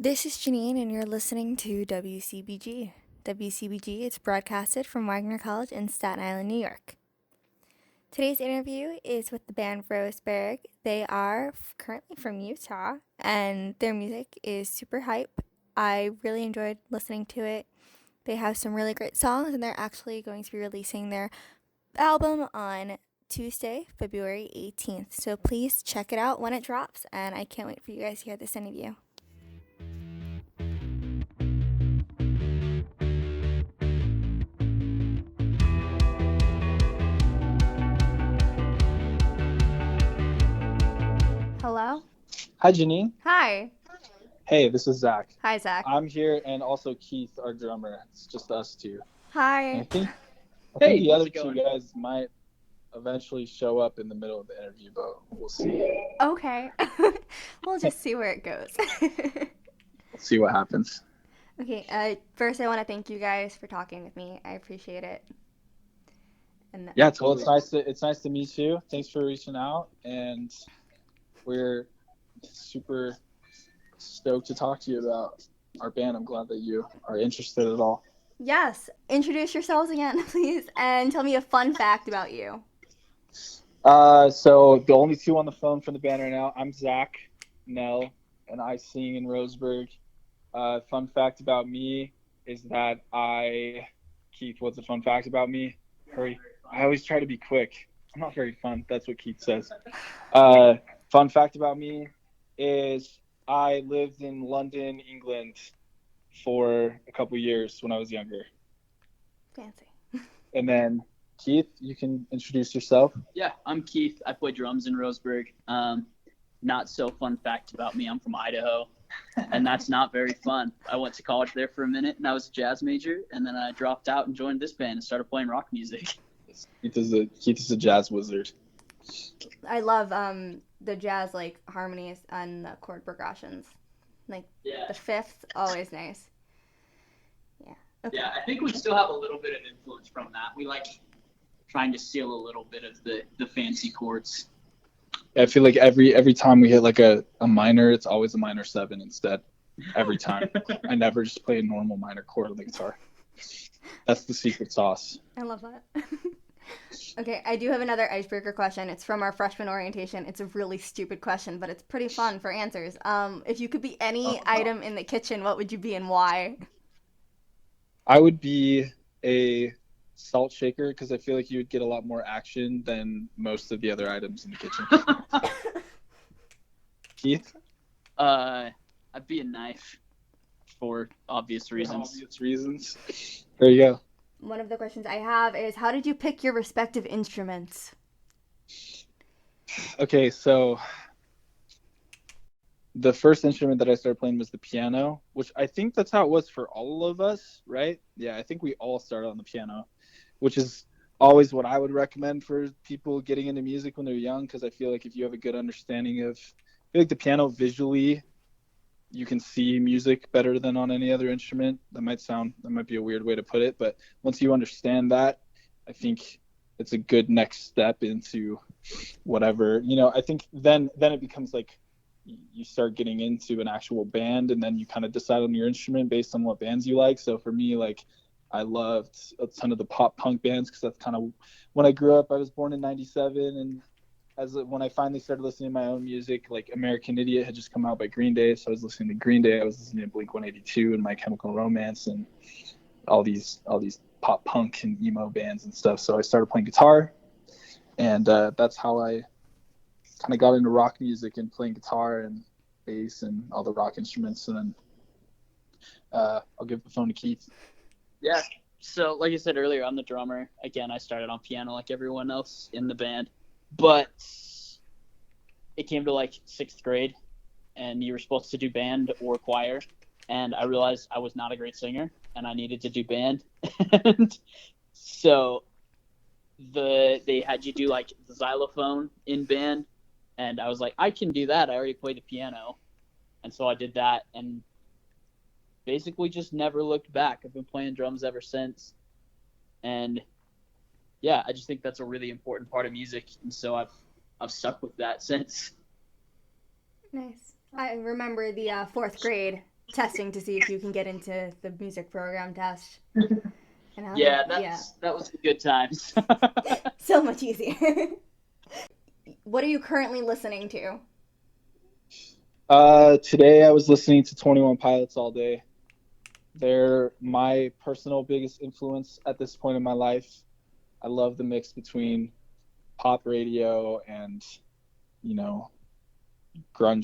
This is Jeanine, and you're listening to WCBG. WCBG is broadcasted from Wagner College in Staten Island, New York. Today's interview is with the band Roseburg. They are currently from Utah, and their music is super hype. I really enjoyed listening to it. They have some really great songs, and they're actually going to be releasing their album on Tuesday, February 18th. So please check it out when it drops, and I can't wait for you guys to hear this interview. Hello? Hi, Jeanine. Hi. Hey, this is Zach. Hi, Zach. I'm here, and also Keith, our drummer. It's just us two. Hi. And I think the other two guys might eventually show up in the middle of the interview, but we'll see. Okay. We'll just see where it goes. We'll see what happens. Okay, first I want to thank you guys for talking with me. I appreciate it. Yeah, totally. Well, it's nice to meet you. Thanks for reaching out, and we're super stoked to talk to you about our band. I'm glad that you are interested at all. Yes. Introduce yourselves again, please, and tell me a fun fact about you. So the only two on the phone from the band right now, I'm Zach Knell, and I sing in Roseburg. Fun fact about me is that Keith, what's a fun fact about me? Hurry. I always try to be quick. I'm not very fun. That's what Keith says. Fun fact about me is I lived in London, England for a couple years when I was younger. Fancy. And then Keith, you can introduce yourself. Yeah, I'm Keith. I play drums in Roseburg. Not so fun fact about me, I'm from Idaho, and that's not very fun. I went to college there for a minute, and I was a jazz major, and then I dropped out and joined this band and started playing rock music. Keith is a jazz wizard. I love the jazz harmonies and the chord progressions. The fifth, always nice. Yeah. Okay. Yeah, I think we still have a little bit of influence from that. We like trying to steal a little bit of the fancy chords. I feel like every time we hit a minor, it's always a minor 7 instead. Every time. I never just play a normal minor chord on the guitar. That's the secret sauce. I love that. Okay, I do have another icebreaker question. It's from our freshman orientation. It's a really stupid question, but it's pretty fun for answers. If you could be any item in the kitchen, what would you be and why? I would be a salt shaker because I feel like you would get a lot more action than most of the other items in the kitchen. Keith? I'd be a knife for obvious reasons. There you go. One of the questions I have is, how did you pick your respective instruments? Okay, so the first instrument that I started playing was the piano, which I think that's how it was for all of us, right? Yeah, I think we all started on the piano, which is always what I would recommend for people getting into music when they're young, because I feel like if you have a good understanding of, I feel like the piano visually, you can see music better than on any other instrument. That might be a weird way to put it, but once you understand that, I think it's a good next step into whatever, I think then it becomes like you start getting into an actual band, and then you kind of decide on your instrument based on what bands you like. So for me, I loved a ton of the pop punk bands because that's kind of when I grew up. I was born in 97, and when I finally started listening to my own music, American Idiot had just come out by Green Day, so I was listening to Green Day. I was listening to Blink-182 and My Chemical Romance and all these pop punk and emo bands and stuff. So I started playing guitar, and that's how I kind of got into rock music and playing guitar and bass and all the rock instruments. And then I'll give the phone to Keith. Yeah. So like I said earlier, I'm the drummer. Again, I started on piano like everyone else in the band. But it came to 6th grade, and you were supposed to do band or choir, and I realized I was not a great singer, and I needed to do band. And so they had you do the xylophone in band, and I was like, I can do that. I already played the piano. And so I did that, and basically just never looked back. I've been playing drums ever since, and yeah, I just think that's a really important part of music, and so I've stuck with that since. Nice. I remember the 4th grade testing to see if you can get into the music program test. Yeah, that was good times. So much easier. What are you currently listening to? Today I was listening to 21 Pilots all day. They're my personal biggest influence at this point in my life. I love the mix between pop radio and, you know,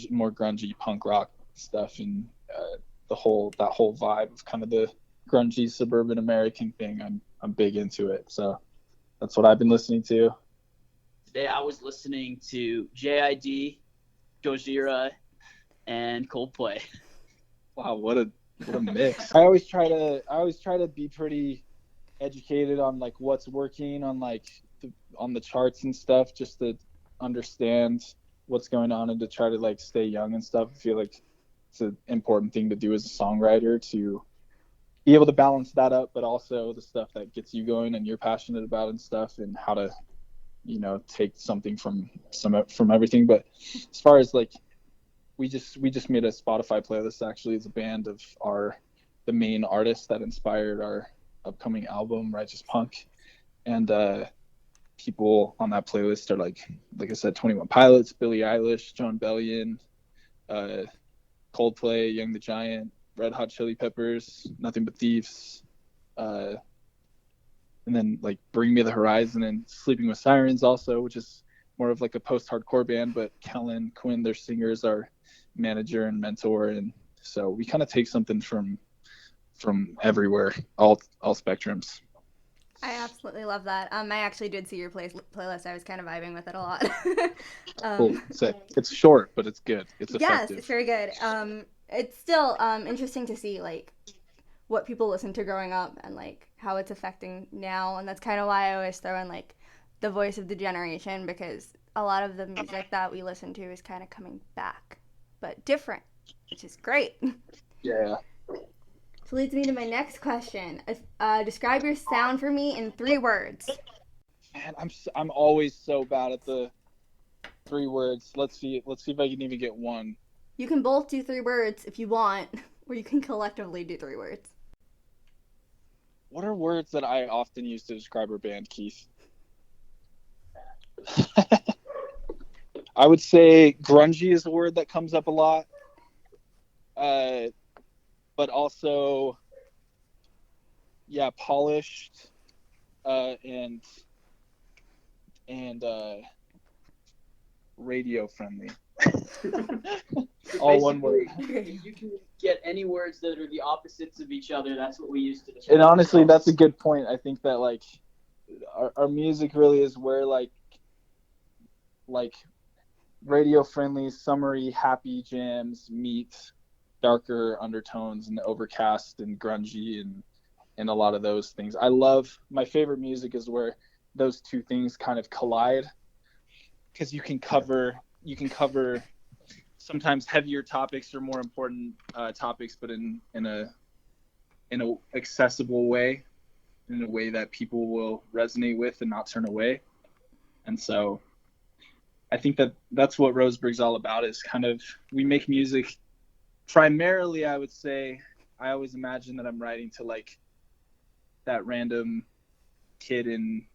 more grungy punk rock stuff, and that whole vibe of kind of the grungy suburban American thing. I'm big into it, so that's what I've been listening to. Today I was listening to JID, Gojira, and Coldplay. Wow, what a mix! I always try to be pretty educated on like what's working on like on the charts and stuff, just to understand what's going on and to try to like stay young and stuff. I feel like it's an important thing to do as a songwriter, to be able to balance that up, but also the stuff that gets you going and you're passionate about and stuff, and how to, you know, take something from everything. But as far as like, we just made a Spotify playlist actually as a band of the main artists that inspired our upcoming album, Righteous Punk, and people on that playlist are like I said, 21 Pilots, Billie Eilish, John Bellion, Coldplay, Young the Giant, Red Hot Chili Peppers, Nothing But Thieves, and then like Bring Me the Horizon and Sleeping with Sirens also, which is more of like a post-hardcore band, but Kellen Quinn, their singer, is our manager and mentor, and so we kind of take something from everywhere, all spectrums. I absolutely love that. I actually did see your playlist. I was kind of vibing with it a lot. Cool. So it's short, but it's good. It's effective. Yes, it's very good. It's still interesting to see like what people listen to growing up and like how it's affecting now, and that's kind of why I always throw in like the voice of the generation, because a lot of the music that we listen to is kind of coming back, but different, which is great. Yeah. So leads me to my next question. Describe your sound for me in 3 words. Man, I'm always so bad at the 3 words. Let's see if I can even get one. You can both do 3 words if you want, or you can collectively do 3 words. What are words that I often use to describe our band, Keith? I would say grungy is a word that comes up a lot. But also, yeah, polished, and radio friendly. All one word. You can get any words that are the opposites of each other. That's what we use to describe. And honestly, that's a good point. I think that like our music really is where like radio friendly, summery, happy jams meet darker undertones and overcast and grungy and a lot of those things. My favorite music is where those two things kind of collide, because you can cover sometimes heavier topics or more important topics, but in a accessible way, in a way that people will resonate with and not turn away. And so I think that's what Roseburg's all about, is kind of, we make music primarily, I would say, I always imagine that I'm writing to like that random kid in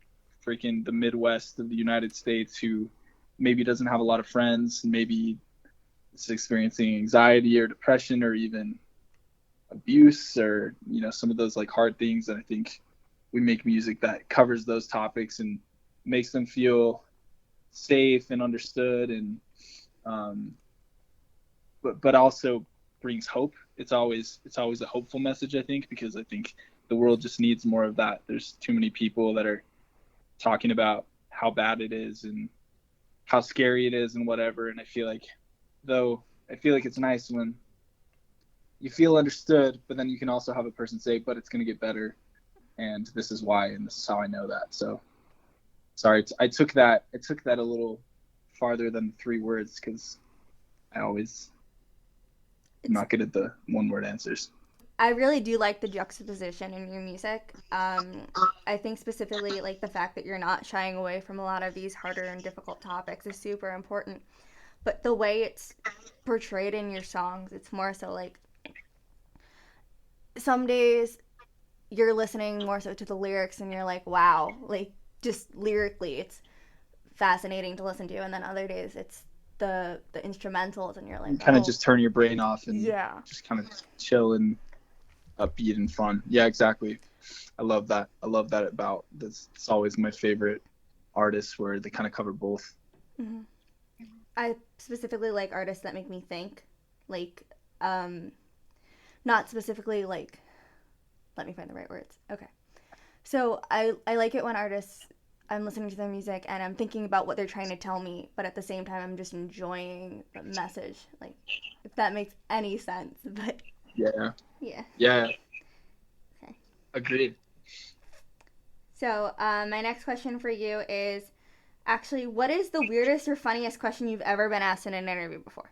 freaking the Midwest of the United States who maybe doesn't have a lot of friends, maybe is experiencing anxiety or depression or even abuse, or, you know, some of those like hard things. And I think we make music that covers those topics and makes them feel safe and understood, and but also brings hope. It's always a hopeful message, I think, because I think the world just needs more of that. There's too many people that are talking about how bad it is and how scary it is and whatever. And I feel like it's nice when you feel understood, but then you can also have a person say, but it's going to get better, and this is why, and this is how I know that. So sorry, I took that a little farther than 3 words, because I always am not good at the 1-word answers. I really do like the juxtaposition in your music. I think specifically like the fact that you're not shying away from a lot of these harder and difficult topics is super important. But the way it's portrayed in your songs, it's more so like some days you're listening more so to the lyrics and you're like, wow, like just lyrically it's fascinating to listen to, and then other days it's the instrumentals and you're like, You kind of oh, just turn your brain off and yeah. just kind of chill and upbeat and fun. Yeah, exactly. I love that. I love that about this. It's always my favorite artists where they kind of cover both. Mm-hmm. I specifically like artists that make me think, like, not specifically like, let me find the right words. Okay. So I like it when artists, I'm listening to their music and I'm thinking about what they're trying to tell me, but at the same time I'm just enjoying the message. Like, if that makes any sense. But Yeah. yeah. Yeah. Okay. Agreed. So my next question for you is actually, what is the weirdest or funniest question you've ever been asked in an interview before?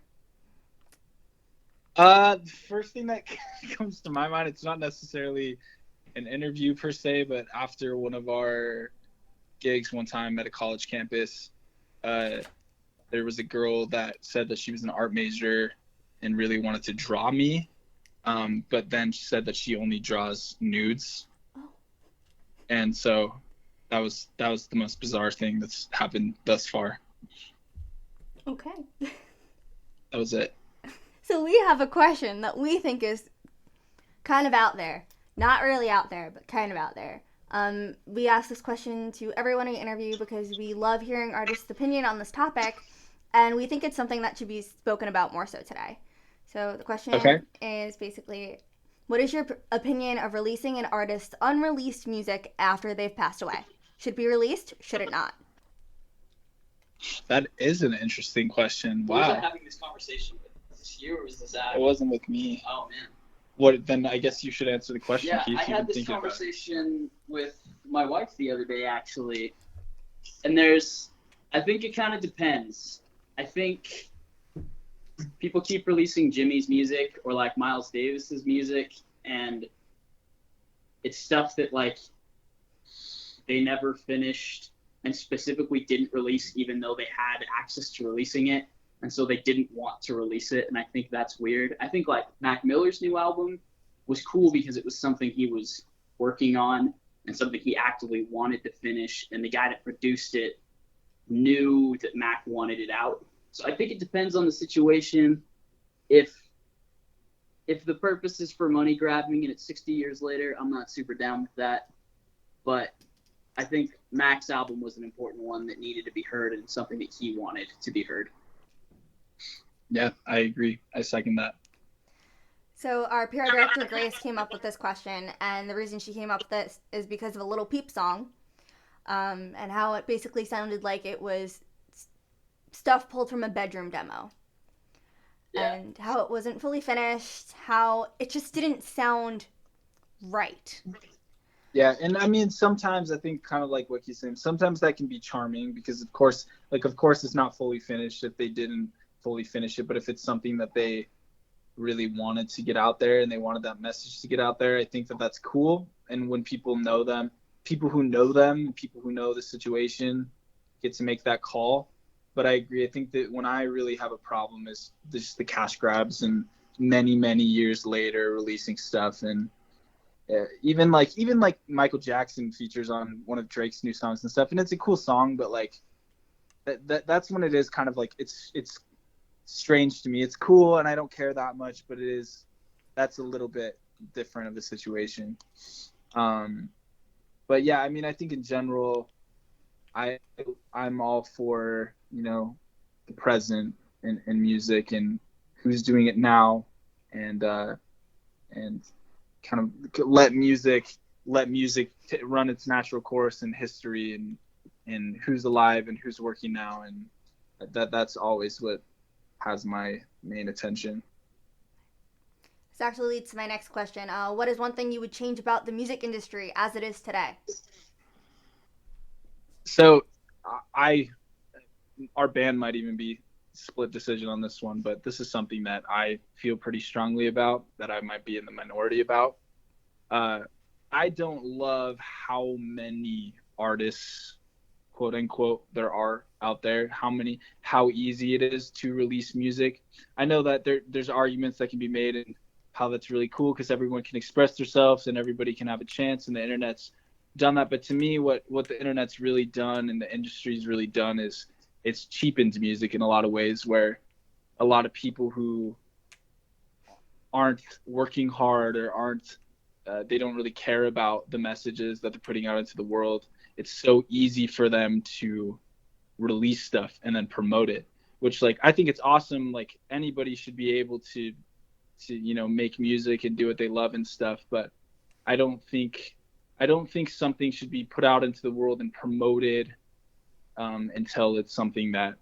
The first thing that comes to my mind, it's not necessarily an interview per se, but after one of our gigs one time at a college campus, there was a girl that said that she was an art major and really wanted to draw me, but then she said that she only draws nudes. Oh. And so that was the most bizarre thing that's happened thus far. Okay. That was it. So we have a question that we think is kind of out there. Not really out there, but kind of out there. We ask this question to everyone we interview because we love hearing artists' opinion on this topic, and we think it's something that should be spoken about more so today. So the question is basically, what is your opinion of releasing an artist's unreleased music after they've passed away? Should it be released? Should it not? That is an interesting question. Who was I Wow. having this conversation with? Was this you or was this Zach? It wasn't with me. Oh, man. What? Then I guess you should answer the question. Yeah, Keith. I You've had been this thinking about it. conversation with my wife the other day, actually. And I think it kind of depends. I think people keep releasing Jimmy's music or like Miles Davis's music, and it's stuff that like they never finished and specifically didn't release even though they had access to releasing it, and so they didn't want to release it, and I think that's weird. I think like Mac Miller's new album was cool because it was something he was working on and something he actively wanted to finish, and the guy that produced it knew that Mac wanted it out. So I think it depends on the situation. If the purpose is for money grabbing and it's 60 years later, I'm not super down with that. But I think Mac's album was an important one that needed to be heard and something that he wanted to be heard. Yeah, I agree. I second that. So our PR director, Grace, came up with this question, and the reason she came up with this is because of a Little Peep song, and how it basically sounded like it was stuff pulled from a bedroom demo. Yeah. And how it wasn't fully finished, how it just didn't sound right. Yeah, and I mean, sometimes I think kind of like what he's saying, sometimes that can be charming because, of course, it's not fully finished if they didn't fully finish it. But if it's something that they really wanted to get out there and they wanted that message to get out there, I think that that's cool. And when people know them, people who know the situation get to make that call. But I agree. I think that when I really have a problem is just the cash grabs and many, many years later releasing stuff. And even like Michael Jackson features on one of Drake's new songs and stuff, and it's a cool song, but like that's when it is kind of like it's strange to me. It's cool and I don't care that much, but that's a little bit different of a situation. But yeah, I mean, I think in general, I'm all for, the present in music and who's doing it now, and kind of let music run its natural course in history and who's alive and who's working now, and that's always what has my main attention. This actually leads to my next question. What is one thing you would change about the music industry as it is today? So our band might even be split decision on this one, but this is something that I feel pretty strongly about, that I might be in the minority about. I don't love how many artists, quote unquote, there are out there, how easy it is to release music. I know that there's arguments that can be made, and that's really cool because everyone can express themselves and everybody can have a chance, and the internet's done that. But to me, what the internet's really done and the industry's really done is it's cheapened music in a lot of ways, where a lot of people who aren't working hard or aren't they don't really care about the messages that they're putting out into the world. It's so easy for them to release stuff and then promote it, which, like, I think it's awesome. Like, anybody should be able to make music and do what they love and stuff. But I don't think something should be put out into the world and promoted until it's something that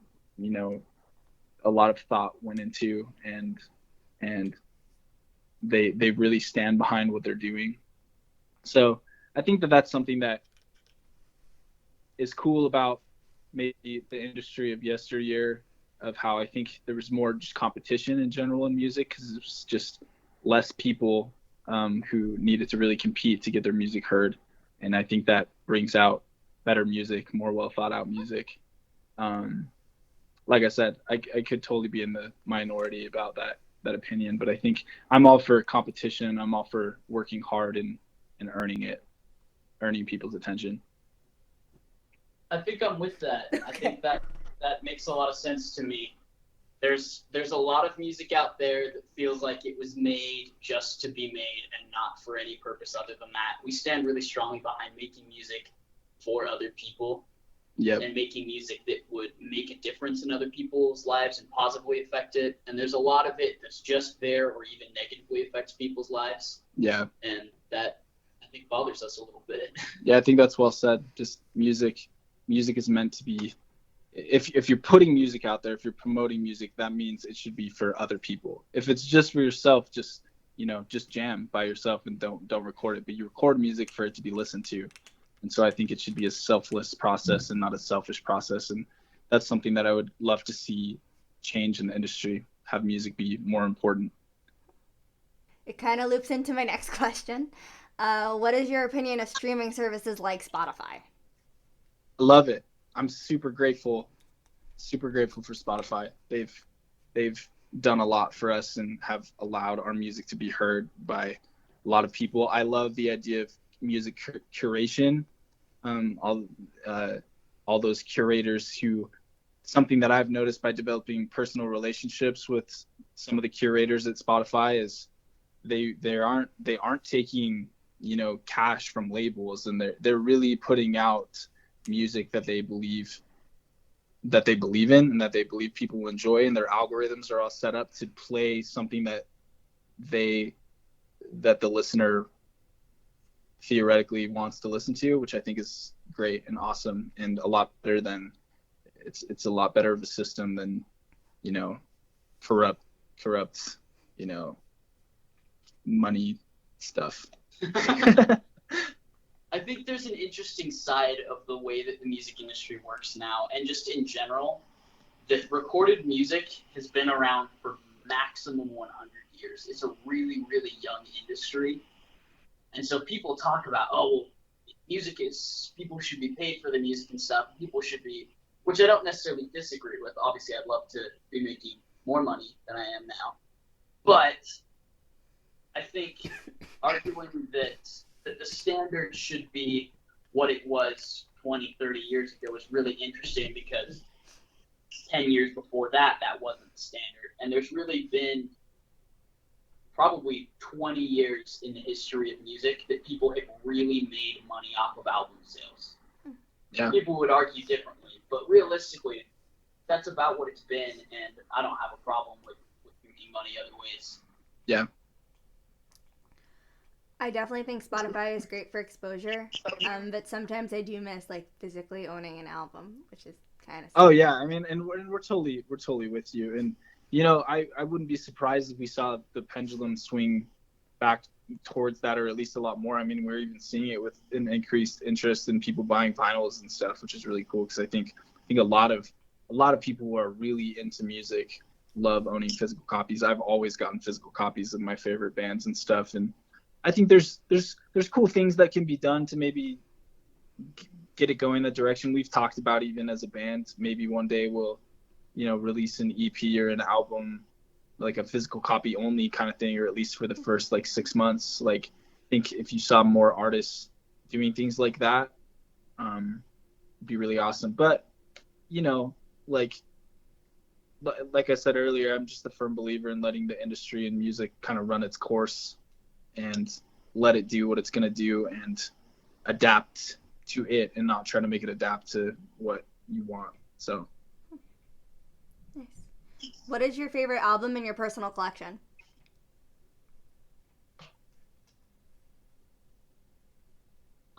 a lot of thought went into, and they really stand behind what they're doing. So I think that that's something that is cool about maybe the industry of yesteryear, of how I think there was more just competition in general in music, because it was just less people who needed to really compete to get their music heard. And I think that brings out better music, more well thought out music. Like I said, I could totally be in the minority about that opinion, but I think I'm all for competition. I'm all for working hard and earning people's attention. I think I'm with that. I think that makes a lot of sense to me. There's a lot of music out there that feels like it was made just to be made and not for any purpose other than that. We stand really strongly behind making music for other people. Yep. And making music that would make a difference in other people's lives and positively affect it. And there's a lot of it that's just there or even negatively affects people's lives. Yeah. And that, I think, bothers us a little bit. Yeah, I think that's well said. Just music is meant to be, if you're putting music out there, if you're promoting music, that means it should be for other people. If it's just for yourself, just jam by yourself and don't record it. But you record music for it to be listened to. And so I think it should be a selfless process and not a selfish process. And that's something that I would love to see change in the industry, have music be more important. It kind of loops into my next question. What is your opinion of streaming services like Spotify? I love it. I'm super grateful for Spotify. They've done a lot for us and have allowed our music to be heard by a lot of people. I love the idea of music curation, all those curators who, something that I've noticed by developing personal relationships with some of the curators at Spotify is they aren't taking cash from labels, and they're really putting out music that they believe in and that they believe people will enjoy, and their algorithms are all set up to play something that the listener theoretically wants to listen to, which I think is great and awesome, and a lot better than it's a lot better of a system than corrupt money stuff. I think there's an interesting side of the way that the music industry works now, and just in general, that recorded music has been around for maximum 100 years. It's a really, really young industry. And so people talk about, people should be paid for the music and stuff. People should be, which I don't necessarily disagree with. Obviously, I'd love to be making more money than I am now. But I think arguing that the standard should be what it was 20, 30 years ago is really interesting, because 10 years before that wasn't the standard. And there's really been probably 20 years in the history of music that people have really made money off of album sales. Yeah. People would argue differently, but realistically, that's about what it's been, and I don't have a problem with making money other ways. Yeah. I definitely think Spotify is great for exposure, but sometimes I do miss physically owning an album, which is kind of. Oh yeah, I mean, and we're totally with you, and I wouldn't be surprised if we saw the pendulum swing back towards that, or at least a lot more. I mean, we're even seeing it with an increased interest in people buying vinyls and stuff, which is really cool, because I think a lot of people who are really into music love owning physical copies. I've always gotten physical copies of my favorite bands and stuff, and I think there's cool things that can be done to maybe get it going that direction. We've talked about, even as a band, maybe one day we'll release an EP or an album like a physical copy only kind of thing, or at least for the first like 6 months. Like, I think if you saw more artists doing things like that, it'd be really awesome. But you know, like I said earlier, I'm just a firm believer in letting the industry and music kind of run its course and let it do what it's going to do and adapt to it and not try to make it adapt to what you want. So Nice. What is your favorite album in your personal collection?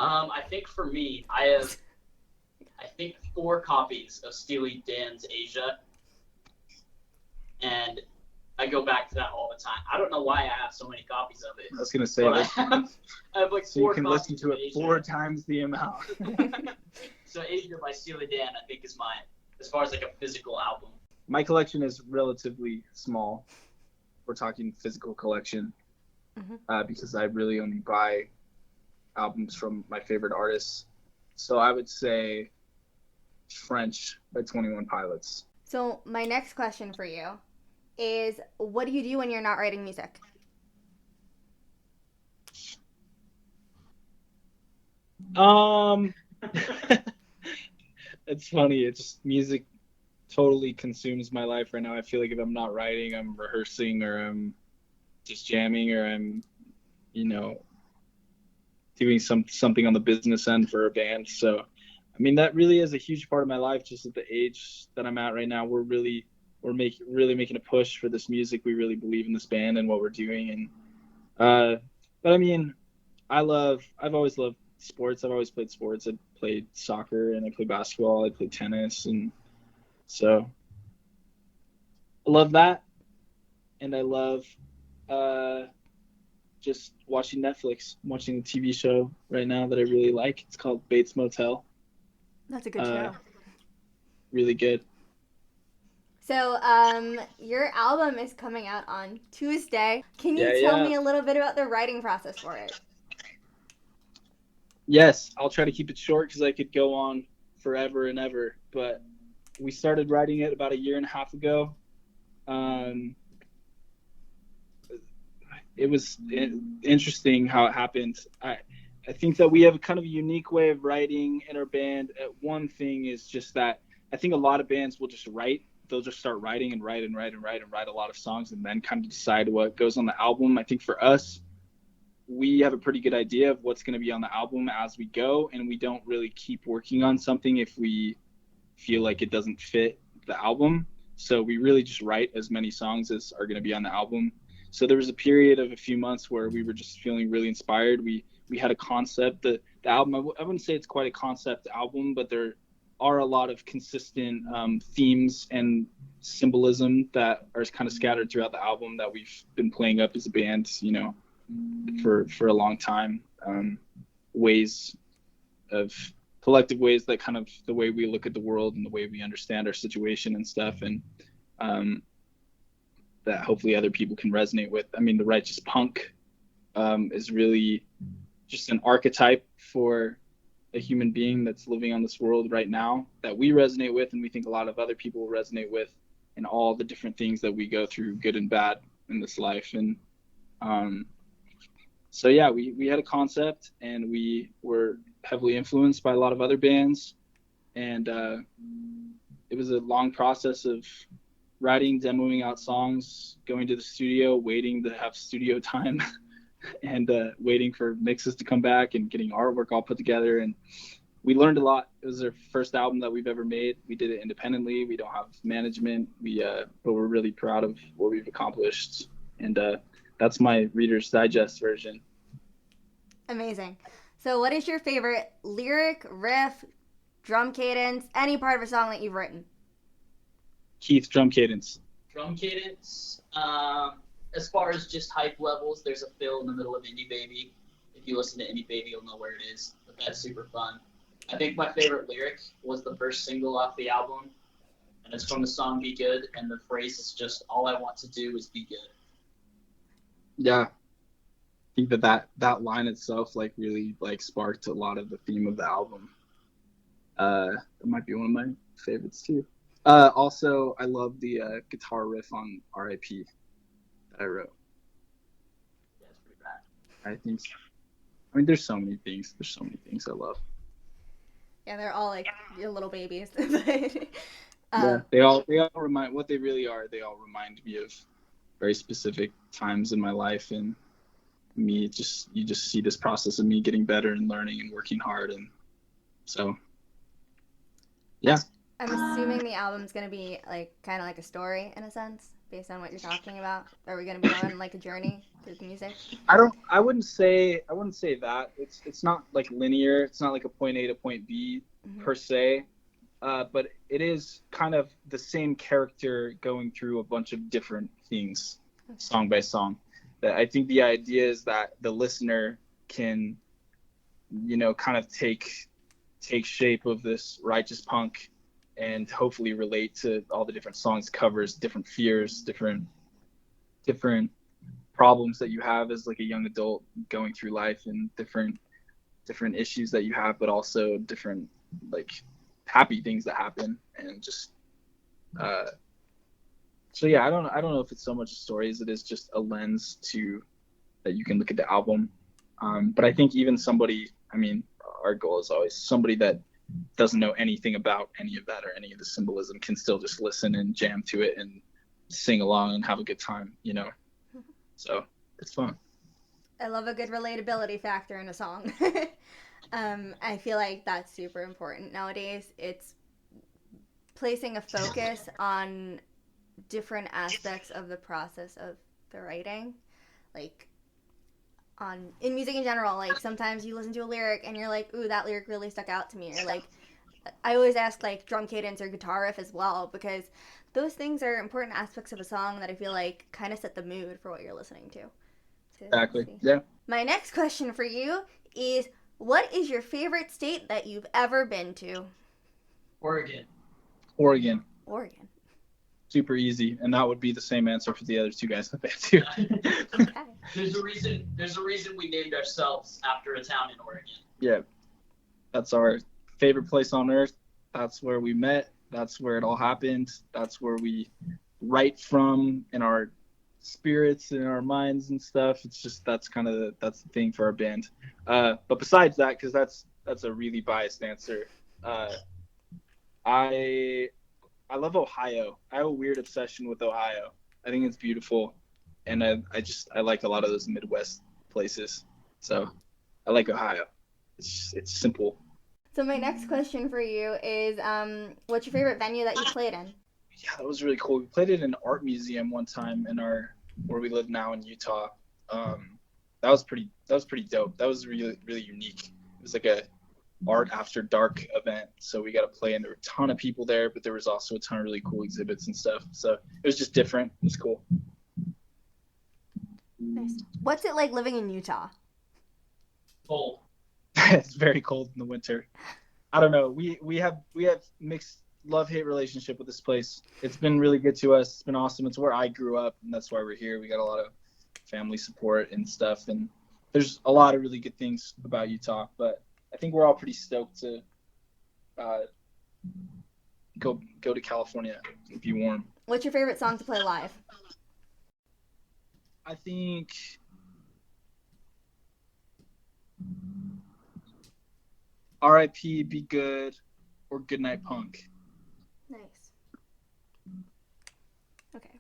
I think for me, I have, I think 4 copies of Steely Dan's Asia, and I go back to that all the time. I don't know why I have so many copies of it. I was going to say But that. I have like So 4 you can copies listen to of it Asia. 4 times the amount. So Asia by Steely Dan, I think, is mine, as far as like a physical album. My collection is relatively small. We're talking physical collection, because I really only buy albums from my favorite artists. So I would say French by 21 Pilots. So my next question for you is, what do you do when you're not writing music? It's funny. It's just music totally consumes my life right now. I feel like if I'm not writing, I'm rehearsing, or I'm just jamming, or I'm, doing something on the business end for a band. So, I mean, that really is a huge part of my life. Just at the age that I'm at right now, we're really making a push for this music. We really believe in this band and what we're doing. And but I mean, I've always loved sports. I've always played sports. I played soccer and I played basketball. I played tennis, and so I love that. And I love just watching Netflix. I'm watching a TV show right now that I really like. It's called Bates Motel. That's a good show. Really good. So, your album is coming out on Tuesday. Can you tell me a little bit about the writing process for it? Yes, I'll try to keep it short because I could go on forever and ever. But we started writing it about 1.5 years ago. It was interesting how it happened. I think that we have kind of a unique way of writing in our band. One thing is just that I think a lot of bands will just write. They'll just start writing and write a lot of songs and then kind of decide what goes on the album. I think for us, we have a pretty good idea of what's going to be on the album as we go, and we don't really keep working on something if we feel like it doesn't fit the album. So we really just write as many songs as are going to be on the album. So there was a period of a few months where we were just feeling really inspired. We had a concept. The album, I wouldn't say it's quite a concept album, but there are a lot of consistent themes and symbolism that are kind of scattered throughout the album that we've been playing up as a band, for a long time. Collective ways that kind of the way we look at the world and the way we understand our situation and stuff, and that hopefully other people can resonate with. I mean, the righteous punk is really just an archetype for a human being that's living on this world right now that we resonate with, and we think a lot of other people will resonate with, and all the different things that we go through, good and bad, in this life. And so yeah, we had a concept, and we were heavily influenced by a lot of other bands, and it was a long process of writing, demoing out songs, going to the studio, waiting to have studio time, and waiting for mixes to come back and getting artwork all put together. And we learned a lot. It was our first album that we've ever made. We did it independently. We don't have management. But we're really proud of what we've accomplished. And that's my Reader's Digest version. Amazing. So what is your favorite lyric, riff, drum cadence, any part of a song that you've written? Keith, drum cadence. Drum cadence. As far as just hype levels, there's a fill in the middle of Indie Baby. If you listen to Indie Baby, you'll know where it is. But that's super fun. I think my favorite lyric was the first single off the album, and it's from the song Be Good, and the phrase is just, all I want to do is be good. Yeah. I think that line itself really sparked a lot of the theme of the album. It might be one of my favorites too. Also, I love the guitar riff on R.I.P. I wrote. Yeah, it's pretty bad. I think. I mean, there's so many things. There's so many things I love. Yeah, they're all like your little babies. But, Yeah, they all remind what they really are. They all remind me of very specific times in my life, and you just see this process of me getting better and learning and working hard, and so yeah. I'm assuming the album's gonna be like kind of like a story in a sense, based on what you're talking about. Are we gonna be on like a journey through the music? I wouldn't say that. It's not like linear. It's not like a point A to point B per se. But it is kind of the same character going through a bunch of different things, song by song. That I think the idea is that the listener can, kind of take shape of this righteous punk, and hopefully relate to all the different songs, covers, different fears, different problems that you have as like a young adult going through life, and different issues that you have, but also different like happy things that happen, and just so yeah, I don't know if it's so much a story as it is just a lens to that you can look at the album, but I think even somebody, I mean, our goal is always somebody that doesn't know anything about any of that or any of the symbolism can still just listen and jam to it and sing along and have a good time, so it's fun. I love a good relatability factor in a song. I feel like that's super important nowadays. It's placing a focus on different aspects of the process of the writing, like in music in general. Like sometimes you listen to a lyric and you're like, ooh, that lyric really stuck out to me, or like I always ask like drum cadence or guitar riff as well, because those things are important aspects of a song that I feel like kind of set the mood for what you're listening to. Exactly. Yeah. My next question for you is, what is your favorite state that you've ever been to? Oregon. Super easy, and that would be the same answer for the other two guys in the band too. Okay. There's a reason we named ourselves after a town in Oregon. Yeah, that's our favorite place on earth. That's where we met. That's where it all happened. That's where we write from in our spirits and our minds and stuff. It's just that's the thing for our band. But besides that, because that's a really biased answer, I love Ohio. I have a weird obsession with Ohio. I think it's beautiful, and I like a lot of those Midwest places. So I like Ohio. It's simple. So my next question for you is, what's your favorite venue that you played in? Yeah, that was really cool. We played at an art museum one time where we live now in Utah. That was pretty dope. That was really, really unique. It was like a art after dark event, so we got to play, and there were a ton of people there, but there was also a ton of really cool exhibits and stuff, so it was just different. It was cool. Nice. What's it like living in Utah? Cold. It's very cold in the winter. I don't know, we have mixed love-hate relationship with this place. It's been really good to us. It's been awesome. It's where I grew up, and that's why we're here. We got a lot of family support and stuff, and there's a lot of really good things about Utah, but I think we're all pretty stoked to go to California and be warm. What's your favorite song to play live? I think R.I.P. Be Good or Goodnight Punk. Nice. Okay.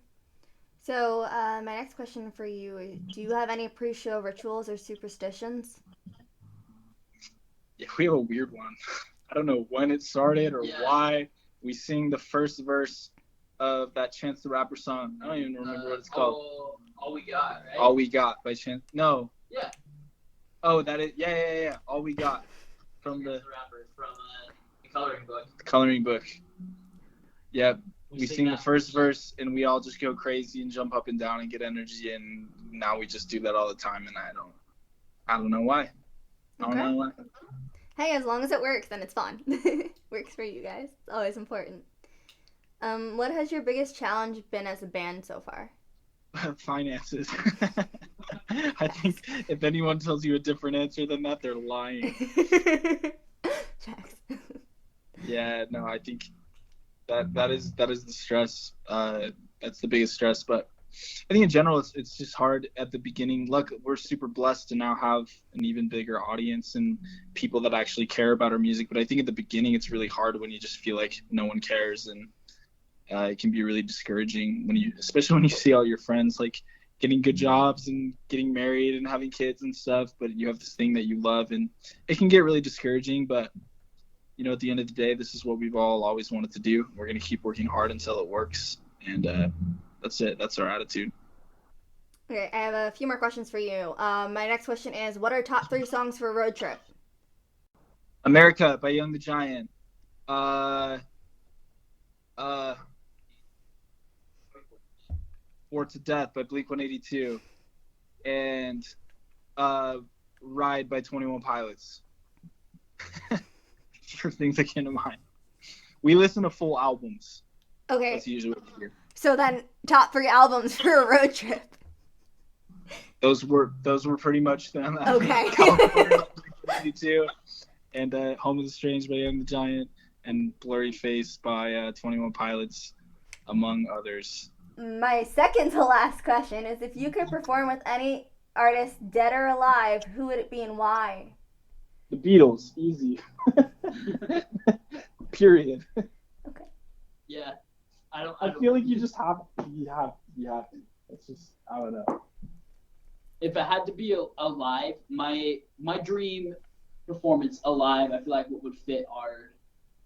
So my next question for you is, do you have any pre-show rituals or superstitions? Yeah, we have a weird one. I don't know when it started or why. We sing the first verse of that Chance the Rapper song. I don't even remember what it's called. All We Got, right? All We Got by Chance. No. Yeah. Oh, that is. Yeah. All We Got from the Rapper from the coloring book. The coloring book. Yep. We sing the first verse, and we all just go crazy and jump up and down and get energy, and now we just do that all the time, and I don't know why. I don't know why. Hey, as long as it works, then it's fun. Works for you guys. It's always important. What has your biggest challenge been as a band so far? Finances. I think if anyone tells you a different answer than that, they're lying. Checks. Yeah, no, I think that is the stress. That's the biggest stress, but I think in general it's just hard at the beginning. Look, we're super blessed to now have an even bigger audience and people that actually care about our music. But I think at the beginning it's really hard when you just feel like no one cares, and it can be really discouraging especially when you see all your friends like getting good jobs and getting married and having kids and stuff, but you have this thing that you love, and it can get really discouraging. But at the end of the day, this is what we've all always wanted to do. We're going to keep working hard until it works, and that's it. That's our attitude. Okay, I have a few more questions for you. My next question is, what are top 3 songs for a road trip? America by Young the Giant. Bored to Death by Blink-182, and Ride by 21 Pilots. For things that came to mind. We listen to full albums. Okay. That's usually what we hear. So then, top 3 albums for a road trip. Those were pretty much them. Okay. California, Blink-182, and Home of the Strange by Young the Giant, and Blurry Face by 21 Pilots, among others. My second to last question is, if you could perform with any artist, dead or alive, who would it be and why? The Beatles, easy. Period. Okay. Yeah. I feel like you have to. It's just, I don't know. If it had to be alive, my dream performance alive, I feel like what would fit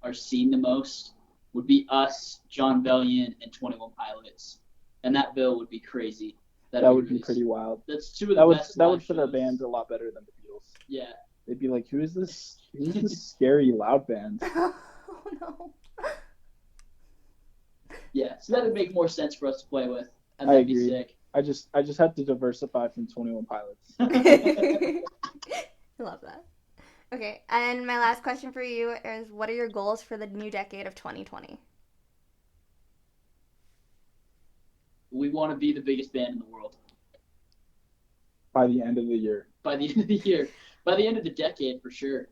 our scene the most would be us, John Bellion, and 21 Pilots. And that bill would be crazy. That would be pretty wild. That's two of the best. That would fit our band a lot better than the Beatles. Yeah. They'd be like, who's this scary loud band? Oh no. Yeah, so that would make more sense for us to play with. And I that'd agree. be sick. I just had to diversify from 21 Pilots. I love that. Okay, and my last question for you is, what are your goals for the new decade of 2020? We want to be the biggest band in the world. By the end of the year. By the end of the year. By the end of the decade, for sure.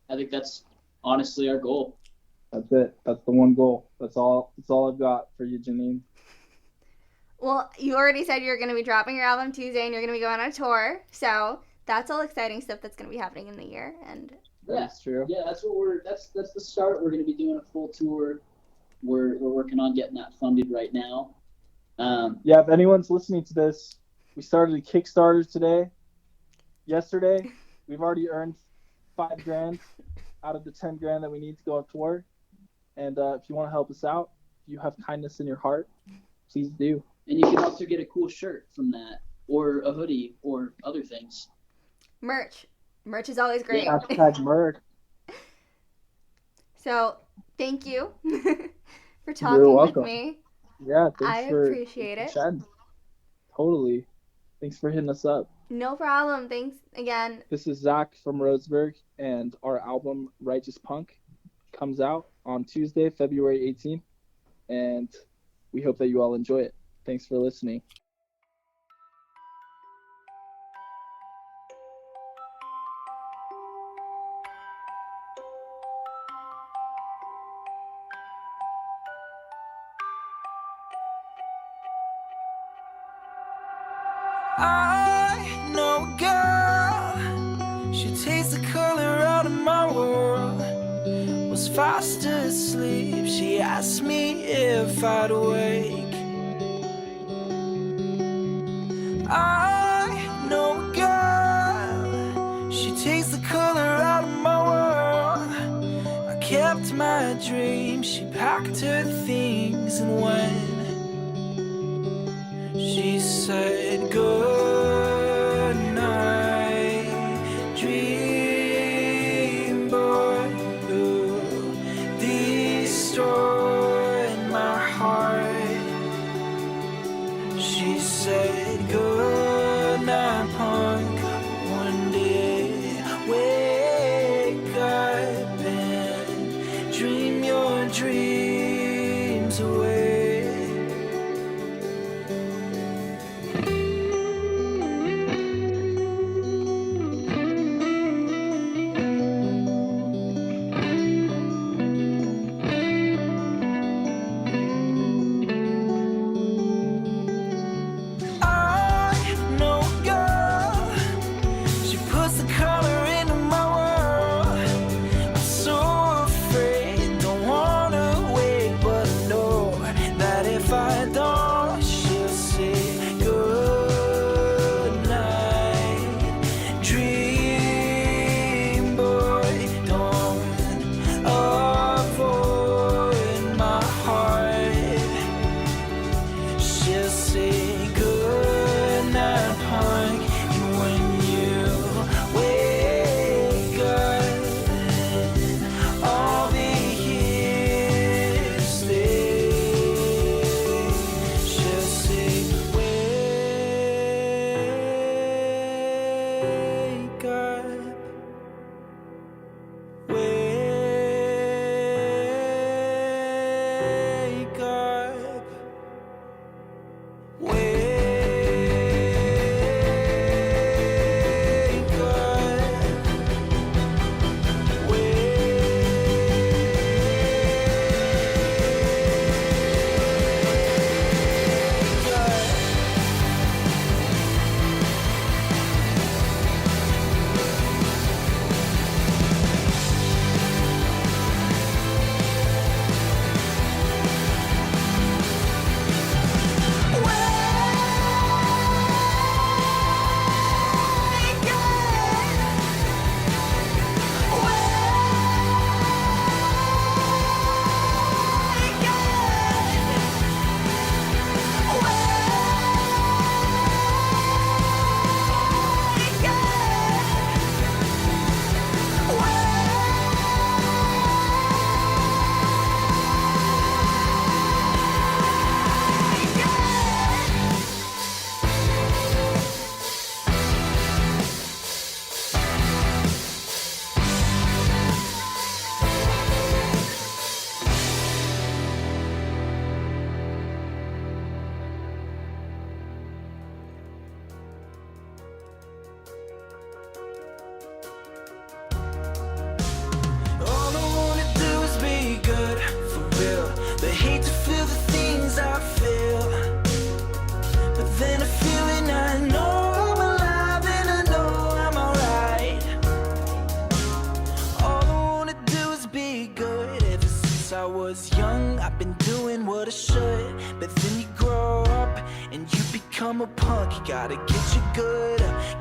I think that's honestly our goal. That's it. That's the one goal. That's all I've got for you, Jeanine. Well, you already said you're going to be dropping your album Tuesday and you're going to be going on a tour. So that's all exciting stuff that's going to be happening in the year. And that's true. Yeah, that's the start. We're going to be doing a full tour. We're working on getting that funded right now. If anyone's listening to this, we started a Kickstarter yesterday. We've already earned $5,000 out of the $10,000 that we need to go on tour. And if you want to help us out, if you have kindness in your heart, please do. And you can also get a cool shirt from that, or a hoodie, or other things. Merch is always great. Yeah, hashtag merch. So thank you for talking with me. Yeah, I appreciate it. Totally. Thanks for hitting us up. No problem. Thanks again. This is Zach from Roseburg, and our album Righteous Punk comes out on Tuesday, February 18th, and we hope that you all enjoy it. Thanks for listening. I know a girl, she takes the color out of my world. Was fast asleep, she asked me if I'd wake. I know a girl, she takes the color out of my world. I kept my dream, she packed her things and went. She said good night, dream boy, who destroyed my heart. She said good night, punk. One day wake up and dream your dreams away.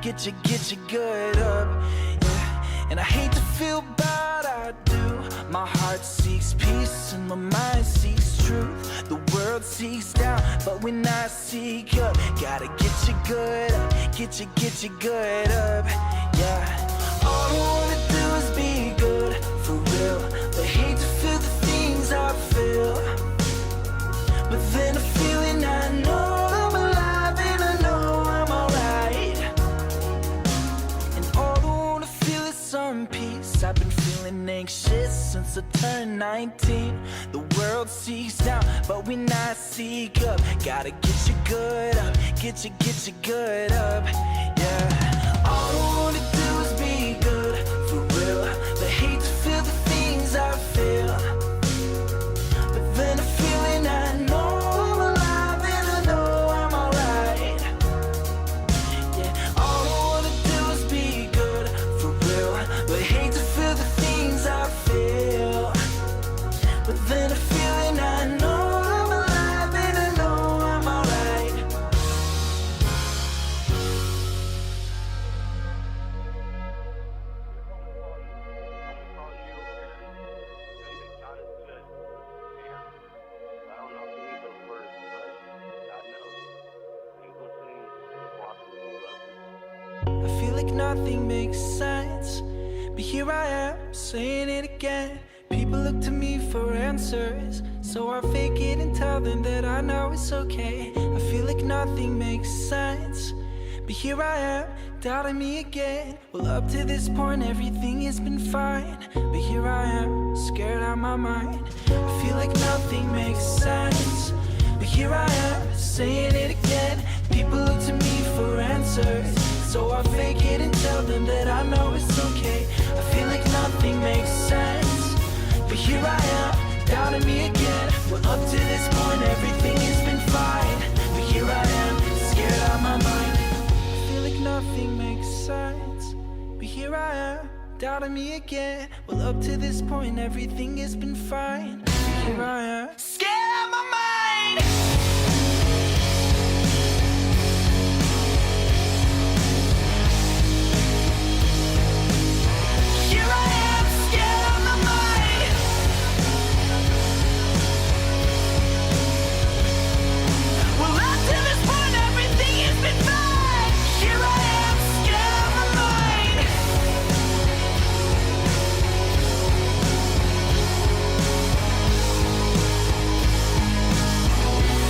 get you good up. Yeah. And I hate to feel bad, I do. My heart seeks peace and my mind seeks truth. The world seeks down, but when I seek up, gotta get you good up, get you good up. Yeah. All I wanna do is be good for real, but hate to feel the things I feel. But then a feeling I know I'm alive and I know I'm alright. And all I wanna feel is some peace. I've been feeling anxious since I turned 19. The world seeks down, but when I seek up, gotta get you good up, get you good up. Yeah. All I wanna do is be good for real, but hate to feel the things I feel. But then a feeling I know I'm alive and I know I'm alright. Yeah, all I wanna do is be good for real, but hate to feel the things I feel. But then a feeling I know I'm alive and I know I'm alright. I feel like nothing makes sense, but here I am saying it again. People look to me for answers, so I fake it and tell them that I know it's okay. I feel like nothing makes sense, but here I am, doubting me again. Well, up to this point everything has been fine, but here I am, scared out my mind. I feel like nothing makes sense, but here I am, saying it again. People look to me for answers, so I fake it and tell them that I know it's okay. I feel like nothing makes sense, but here I am, doubting me again. Well, up to this point everything has been fine, but here I am, scared out my mind. I feel like nothing makes sense, but here I am, doubting me again. Well, up to this point everything has been fine, but here I am, scared out my mind. Here I am, scared out my mind. Well, up to this point everything has been fine. Here I am, scared out my mind.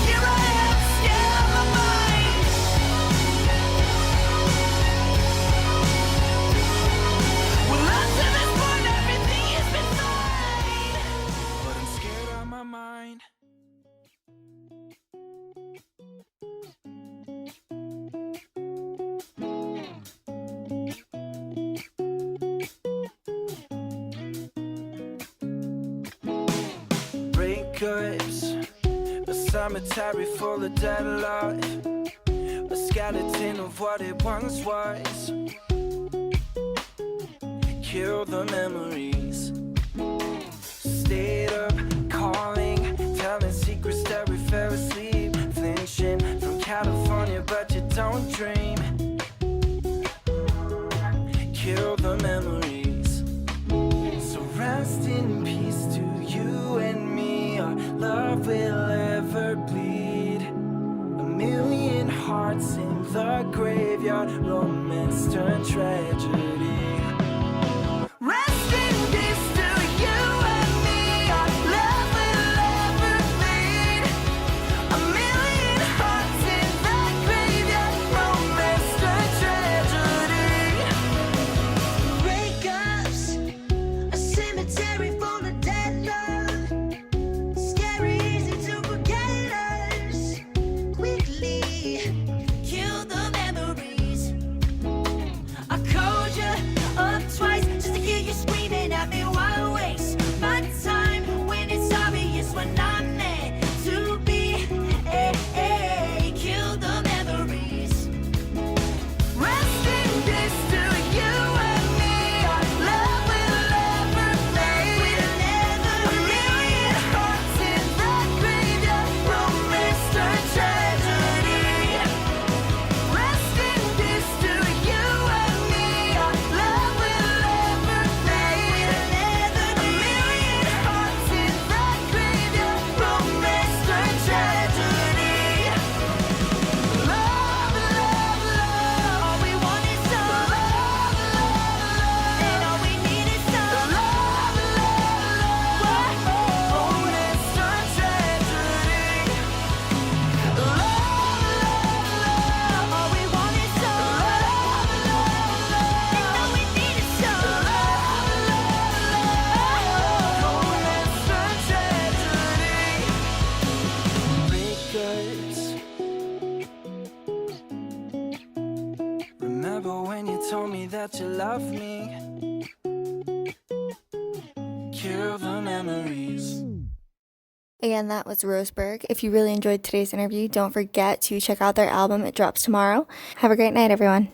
Here I am, scared out my mind. Well, up to this point everything has been fine, but I'm scared out my mind. Breakups, a cemetery full of dead love, a skeleton of what it once was. Kill the memories. Stayed up, calling, telling secrets that we fell asleep. Flinching from California, but you don't dream. Kill the memories. So rest in peace to you and me. Our love will ever bleed. A million hearts in the graveyard, romance turned tragedy. Rest in peace to you and me. Our love will ever bleed. A million hearts in the graveyard, romance turned tragedy. Breakups, a cemetery full of dead love. Scary, easy to forget us quickly. Kill the memories. I called you love me. Cure the memories. Again, that was Roseburg. If you really enjoyed today's interview, don't forget to check out their album. It drops tomorrow. Have a great night, everyone.